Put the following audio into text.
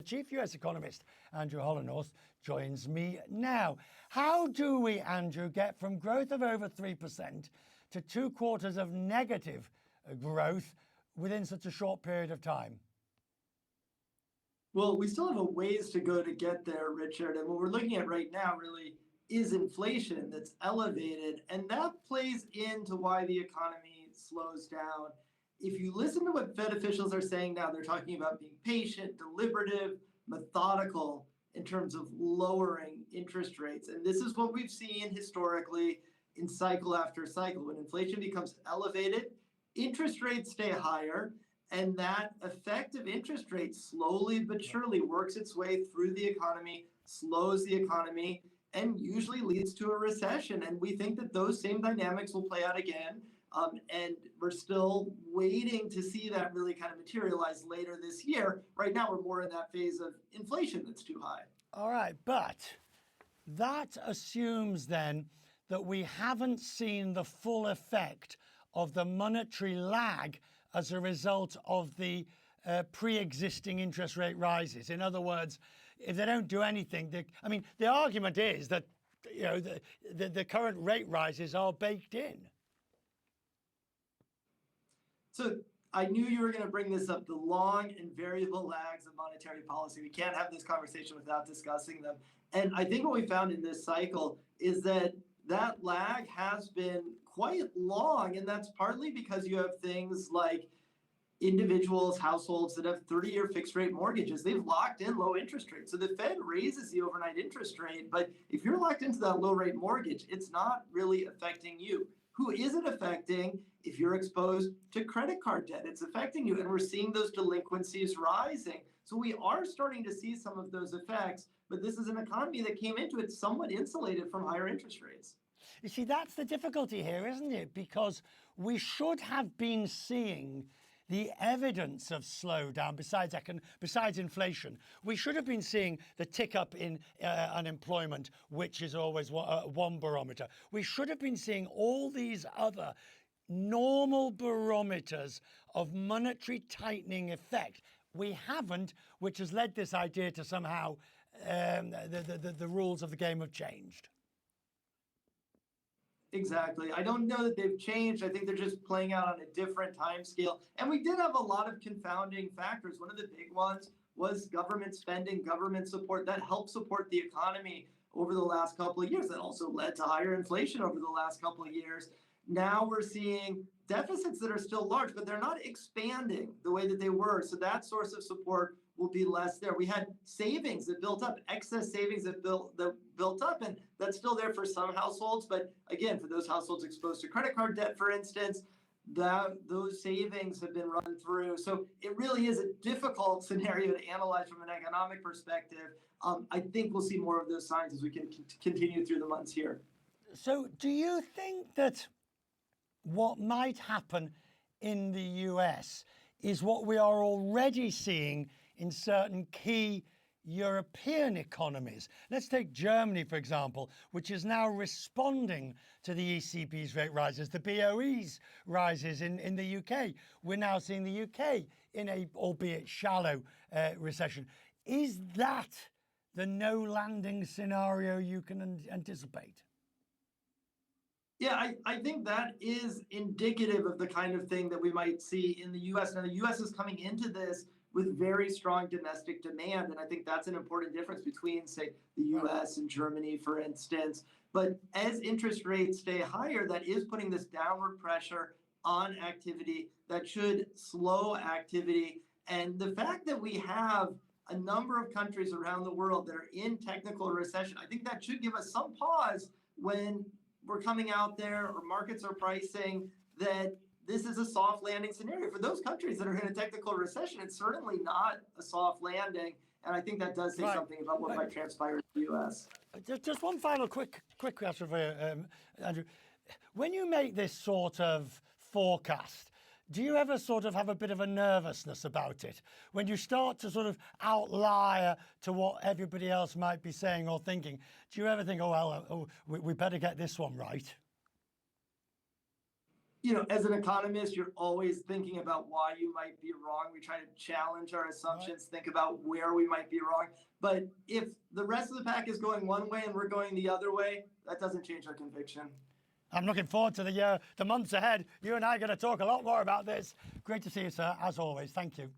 Citi Chief U.S. Economist Andrew Hollenhorst joins me now. How do we, Andrew, get from growth of over 3% to 2 quarters of negative growth within such a short period of time? Well, we still have a ways to go to get there, Richard. And what we're looking at right now really is inflation that's elevated. And that plays into why the economy slows down. If you listen to what Fed officials are saying now, they're talking about being patient, deliberative, methodical in terms of lowering interest rates. And this is what we've seen historically in cycle after cycle. When inflation becomes elevated, interest rates stay higher. And that effective interest rate slowly but surely works its way through the economy, slows the economy, and usually leads to a recession. And we think that those same dynamics will play out again. And we're still waiting to see that really kind of materialize later this year. Right now, we're more in that phase of inflation that's too high. All right, but that assumes then that we haven't seen the full effect of the monetary lag as a result of the pre-existing interest rate rises. In other words, if they don't do anything, the argument is that the current rate rises are baked in. So I knew you were going to bring this up, the long and variable lags of monetary policy. We can't have this conversation without discussing them. And I think what we found in this cycle is that that lag has been quite long, and that's partly because you have things like individuals, households that have 30-year fixed rate mortgages. They've locked in low interest rates. So the Fed raises the overnight interest rate, but if you're locked into that low rate mortgage, it's not really affecting you. Who is it affecting? If you're exposed to credit card debt, it's affecting you, and we're seeing those delinquencies rising. So we are starting to see some of those effects, but this is an economy that came into it somewhat insulated from higher interest rates. You see, that's the difficulty here, isn't it? Because we should have been seeing the evidence of slowdown besides inflation. We should have been seeing the tick up in unemployment, which is always one barometer. We should have been seeing all these other normal barometers of monetary tightening effect. We haven't, which has led this idea to somehow the rules of the game have changed. Exactly. I don't know that they've changed. I think they're just playing out on a different time scale. And we did have a lot of confounding factors. One of the big ones was government spending, government support that helped support the economy over the last couple of years. That also led to higher inflation over the last couple of years. Now we're seeing deficits that are still large, but they're not expanding the way that they were. So that source of support will be less there. We had savings that built up, excess savings that built up, and that's still there for some households. But again, for those households exposed to credit card debt, for instance, those savings have been run through. So it really is a difficult scenario to analyze from an economic perspective. I think we'll see more of those signs as we can continue through the months here. So do you think that what might happen in the US is what we are already seeing in certain key European economies? Let's take Germany, for example, which is now responding to the ECB's rate rises, the BOE's rises in the UK. We're now seeing the UK in a, albeit shallow, recession. Is that the no landing scenario you can anticipate? Yeah, I think that is indicative of the kind of thing that we might see in the U.S. Now, the U.S. is coming into this with very strong domestic demand, and I think that's an important difference between, say, the U.S. and Germany, for instance. But as interest rates stay higher, that is putting this downward pressure on activity that should slow activity. And the fact that we have a number of countries around the world that are in technical recession, I think that should give us some pause when we're coming out there or markets are pricing that this is a soft landing scenario. For those countries that are in a technical recession, it's certainly not a soft landing. And I think that does say something about what might transpire in the U.S. Just one final quick question for you, Andrew. When you make this sort of forecast, do you ever sort of have a bit of a nervousness about it? When you start to sort of outlier to what everybody else might be saying or thinking, do you ever think, we better get this one right? as an economist, you're always thinking about why you might be wrong. We try to challenge our assumptions, think about where we might be wrong. But if the rest of the pack is going one way and we're going the other way, that doesn't change our conviction. I'm looking forward to the months ahead. You and I are going to talk a lot more about this. Great to see you, sir, as always. Thank you.